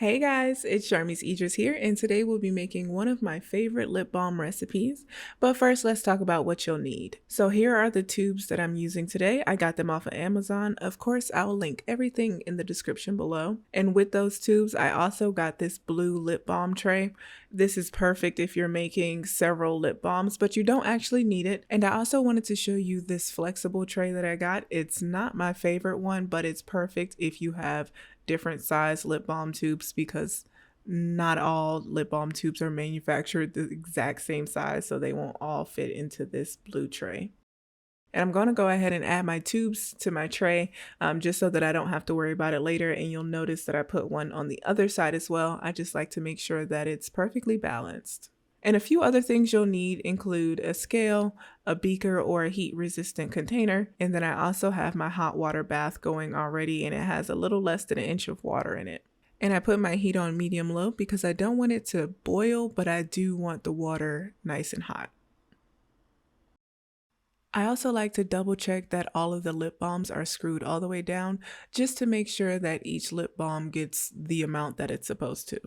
Hey guys, it's Charmy's Idris here, and today we'll be making one of my favorite lip balm recipes. But first, let's talk about what you'll need. So here are the tubes that I'm using today. I got them off of Amazon. Of course, I will link everything in the description below. And with those tubes, I also got this blue lip balm tray. This is perfect if you're making several lip balms, but you don't actually need it. And I also wanted to show you this flexible tray that I got. It's not my favorite one, but it's perfect if you have different size lip balm tubes because not all lip balm tubes are manufactured the exact same size, so they won't all fit into this blue tray. And I'm going to go ahead and add my tubes to my tray just so that I don't have to worry about it later. And you'll notice that I put one on the other side as well. I just like to make sure that it's perfectly balanced. And a few other things you'll need include a scale, a beaker or a heat resistant container, and then I also have my hot water bath going already, and it has a little less than an inch of water in it. And I put my heat on medium low because I don't want it to boil, but I do want the water nice and hot. I also like to double check that all of the lip balms are screwed all the way down just to make sure that each lip balm gets the amount that it's supposed to.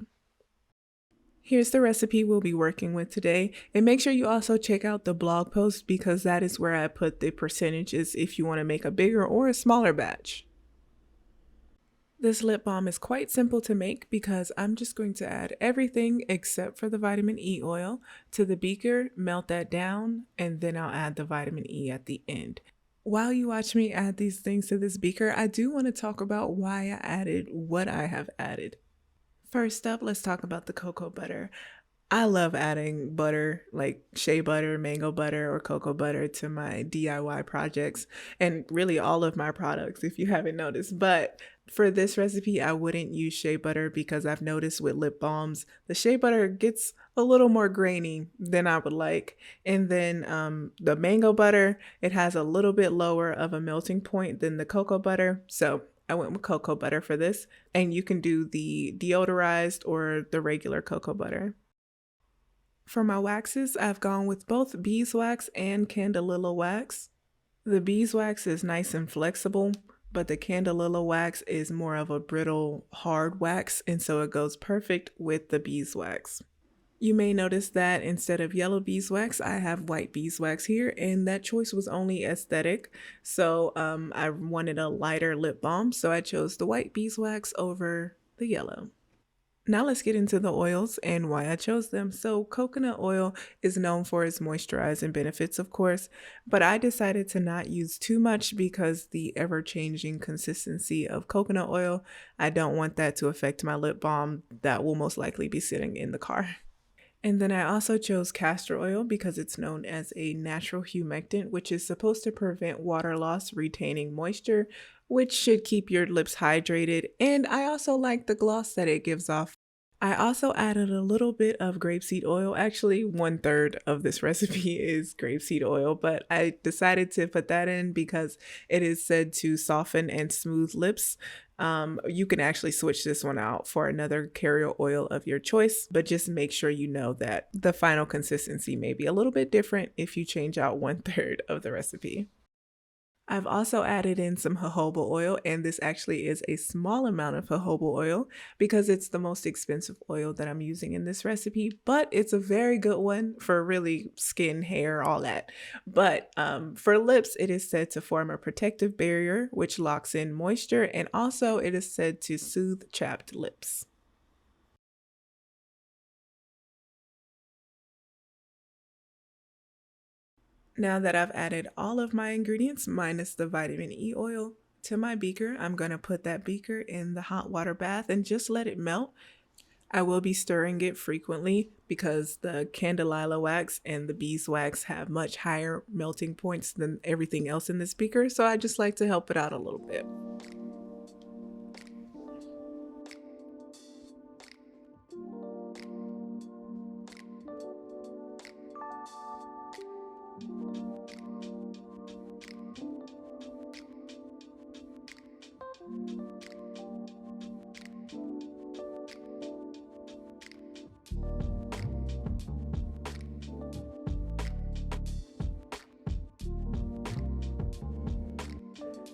Here's the recipe we'll be working with today, and make sure you also check out the blog post because that is where I put the percentages if you want to make a bigger or a smaller batch. This lip balm is quite simple to make because I'm just going to add everything except for the vitamin E oil to the beaker, melt that down, and then I'll add the vitamin E at the end. While you watch me add these things to this beaker, I do want to talk about why I added what I have added. First up, let's talk about the cocoa butter. I love adding butter, like shea butter, mango butter, or cocoa butter to my DIY projects, and really all of my products if you haven't noticed. But for this recipe, I wouldn't use shea butter because I've noticed with lip balms, the shea butter gets a little more grainy than I would like. And then the mango butter, it has a little bit lower of a melting point than the cocoa butter. So I went with cocoa butter for this, and you can do the deodorized or the regular cocoa butter. For my waxes, I've gone with both beeswax and candelilla wax. The beeswax is nice and flexible, but the candelilla wax is more of a brittle, hard wax, and so it goes perfect with the beeswax. You may notice that instead of yellow beeswax, I have white beeswax here, and that choice was only aesthetic. So I wanted a lighter lip balm, so I chose the white beeswax over the yellow. Now let's get into the oils and why I chose them. So coconut oil is known for its moisturizing benefits, of course, but I decided to not use too much because the ever-changing consistency of coconut oil, I don't want that to affect my lip balm that will most likely be sitting in the car. And then I also chose castor oil because it's known as a natural humectant, which is supposed to prevent water loss, retaining moisture, which should keep your lips hydrated. And I also like the gloss that it gives off. I also added a little bit of grapeseed oil. Actually, 1/3 of this recipe is grapeseed oil, but I decided to put that in because it is said to soften and smooth lips. You can actually switch this one out for another carrier oil of your choice, but just make sure you know that the final consistency may be a little bit different if you change out 1/3 of the recipe. I've also added in some jojoba oil, and this actually is a small amount of jojoba oil because it's the most expensive oil that I'm using in this recipe, but it's a very good one for really skin, hair, all that. But for lips, it is said to form a protective barrier, which locks in moisture, and also it is said to soothe chapped lips. Now that I've added all of my ingredients minus the vitamin E oil to my beaker, I'm going to put that beaker in the hot water bath and just let it melt. I will be stirring it frequently because the candelilla wax and the beeswax have much higher melting points than everything else in this beaker, so I just like to help it out a little bit.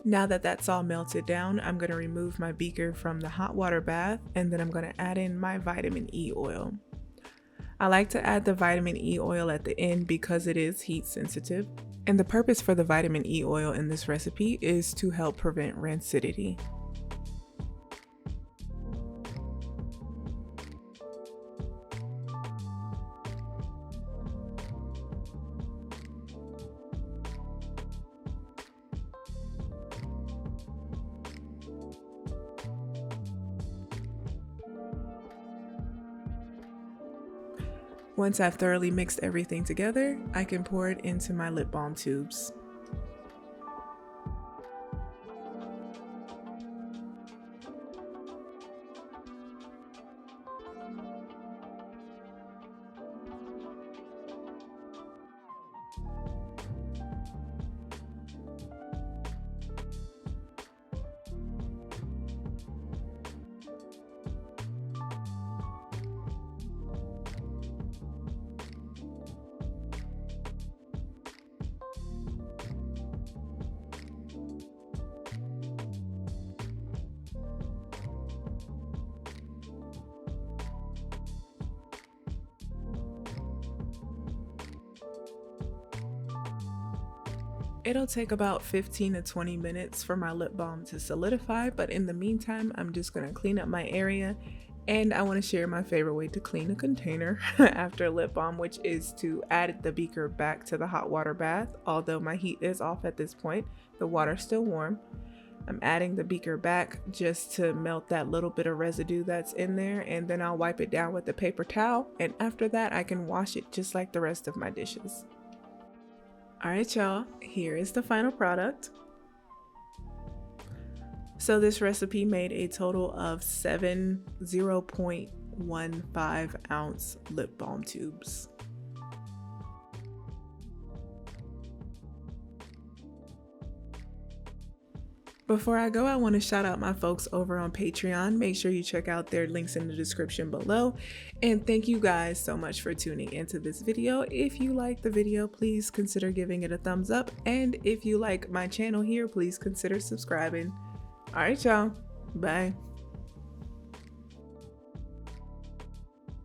Now that that's all melted down, I'm going to remove my beaker from the hot water bath, and then I'm going to add in my vitamin E oil. I like to add the vitamin E oil at the end because it is heat sensitive, and the purpose for the vitamin E oil in this recipe is to help prevent rancidity. Once I've thoroughly mixed everything together, I can pour it into my lip balm tubes. It'll take about 15 to 20 minutes for my lip balm to solidify, but in the meantime, I'm just gonna clean up my area, and I wanna share my favorite way to clean a container after lip balm, which is to add the beaker back to the hot water bath. Although my heat is off at this point, the water's still warm. I'm adding the beaker back just to melt that little bit of residue that's in there, and then I'll wipe it down with a paper towel, and after that I can wash it just like the rest of my dishes. Alright y'all, here is the final product. So this recipe made a total of 7 0.15 ounce lip balm tubes. Before I go, I want to shout out my folks over on Patreon. Make sure you check out their links in the description below. And thank you guys so much for tuning into this video. If you like the video, please consider giving it a thumbs up. And if you like my channel here, please consider subscribing. All right, y'all. Bye.